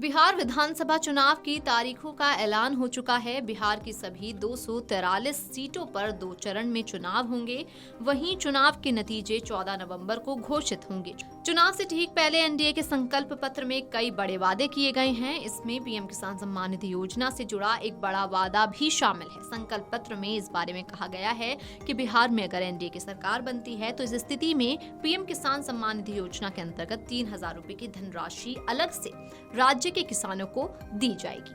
बिहार विधानसभा चुनाव की तारीखों का ऐलान हो चुका है। बिहार की सभी 243 सीटों पर 2 चरण में चुनाव होंगे। वहीं चुनाव के नतीजे 14 नवंबर को घोषित होंगे। चुनाव से ठीक पहले एनडीए के संकल्प पत्र में कई बड़े वादे किए गए हैं। इसमें पीएम किसान सम्मान निधि योजना से जुड़ा एक बड़ा वादा भी शामिल है। संकल्प पत्र में इस बारे में कहा गया है कि बिहार में अगर एनडीए की सरकार बनती है तो इस स्थिति में पीएम किसान सम्मान निधि योजना के अंतर्गत 3,000 रुपए की धनराशि अलग से राज्य के किसानों को दी जाएगी।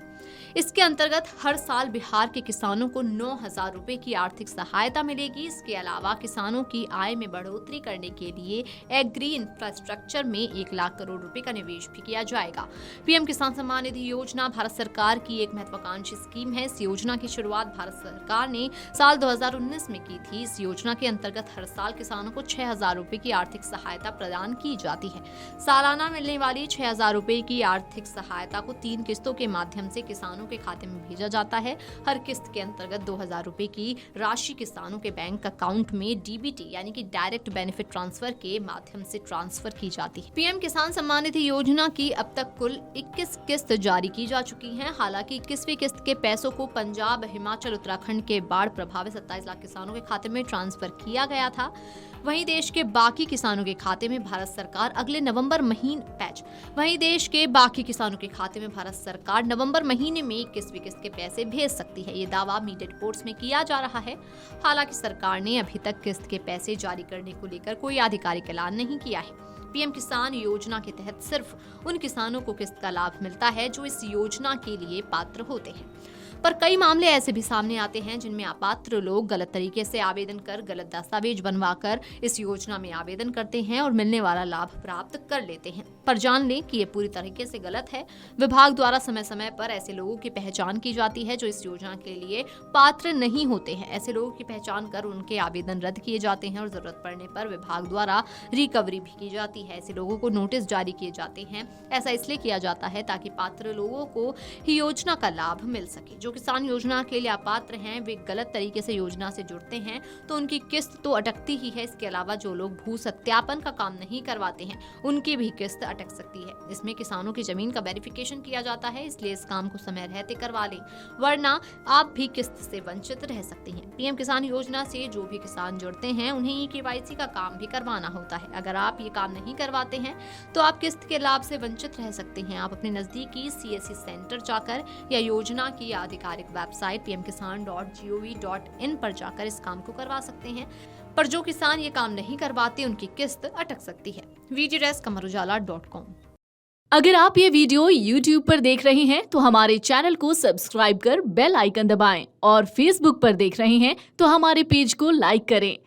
इसके अंतर्गत हर साल बिहार के किसानों को 9,000 रुपए की आर्थिक सहायता मिलेगी। इसके अलावा किसानों की आय में बढ़ोतरी करने के लिए एग्री इंफ्रास्ट्रक्चर में 1 लाख करोड़ रुपए का निवेश भी किया जाएगा। पीएम किसान सम्मान निधि योजना भारत सरकार की एक महत्वाकांक्षी स्कीम है। इस योजना की शुरुआत भारत सरकार ने साल 2019 में की थी। इस योजना के अंतर्गत हर साल किसानों को 6,000 रुपए की आर्थिक सहायता प्रदान की जाती है। सालाना मिलने वाली 6,000 रुपए की आर्थिक सहायता को 3 किस्तों के माध्यम से किसानों के खाते में भेजा जाता है। हर किस्त के अंतर्गत 2,000 रुपए की राशि किसानों के बैंक अकाउंट में डीबीटी यानी कि डायरेक्ट बेनिफिट ट्रांसफर के माध्यम से ट्रांसफर की जाती है। पीएम किसान सम्मान निधि योजना की अब तक कुल 21 किस्त जारी की जा चुकी हैं। हालांकि 21वीं किस्त के पैसों को पंजाब, हिमाचल, उत्तराखंड के बाढ़ प्रभावित 27 लाख किसानों के खाते में ट्रांसफर किया गया था। वहीं देश के बाकी किसानों के खाते में भारत सरकार अगले नवंबर महीने में 21वीं किस्त के पैसे भेज सकती है। ये दावा मीडिया रिपोर्ट्स में किया जा रहा है। हालांकि सरकार ने अभी तक किस्त के पैसे जारी करने को लेकर कोई आधिकारिक ऐलान नहीं किया है। पीएम किसान योजना के तहत सिर्फ उन किसानों को किस्त का लाभ मिलता है जो इस योजना के लिए पात्र होते हैं। पर कई मामले ऐसे भी सामने आते हैं जिनमें अपात्र लोग गलत तरीके से आवेदन कर गलत दस्तावेज बनवाकर इस योजना में आवेदन करते हैं और मिलने वाला लाभ प्राप्त कर लेते हैं। पर जान लें कि ये पूरी तरीके से गलत है। विभाग द्वारा समय समय पर ऐसे लोगों की पहचान की जाती है जो इस योजना के लिए पात्र नहीं होते हैं। ऐसे लोगों की पहचान कर उनके आवेदन रद्द किए जाते हैं और जरूरत पड़ने पर विभाग द्वारा रिकवरी भी की जाती है। ऐसे लोगों को नोटिस जारी किए जाते हैं। ऐसा इसलिए किया जाता है ताकि पात्र लोगों को ही योजना का लाभ मिल सके। जो किसान योजना के लिए अपात्र हैं, वे गलत तरीके से योजना से जुड़ते हैं तो उनकी किस्त तो अटकती ही है। इसके अलावा जो लोग भू सत्यापन का काम नहीं करवाते हैं उनकी भी किस्त अटक सकती है। इसमें किसानों की जमीन का वेरिफिकेशन किया जाता है, इसलिए इस काम को समय रहते करवा लें, वरना आप भी किस्त से वंचित रह सकते हैं। पीएम किसान योजना से जो भी किसान जुड़ते हैं उन्हें केवाईसी का काम भी करवाना होता है। अगर आप ये काम नहीं करवाते हैं तो आप किस्त के लाभ से वंचित रह सकते हैं। आप अपने नजदीकी सीएससी सेंटर जाकर या योजना की आधिकारिक वेबसाइट pmkisan.gov.in पर जाकर इस काम को करवा सकते हैं। पर जो किसान ये काम नहीं करवाते उनकी किस्त अटक सकती है। VGDesk, amarujala.com। अगर आप ये वीडियो YouTube पर देख रहे हैं तो हमारे चैनल को सब्सक्राइब कर बेल आइकन दबाएं और Facebook पर देख रहे हैं तो हमारे पेज को लाइक करें।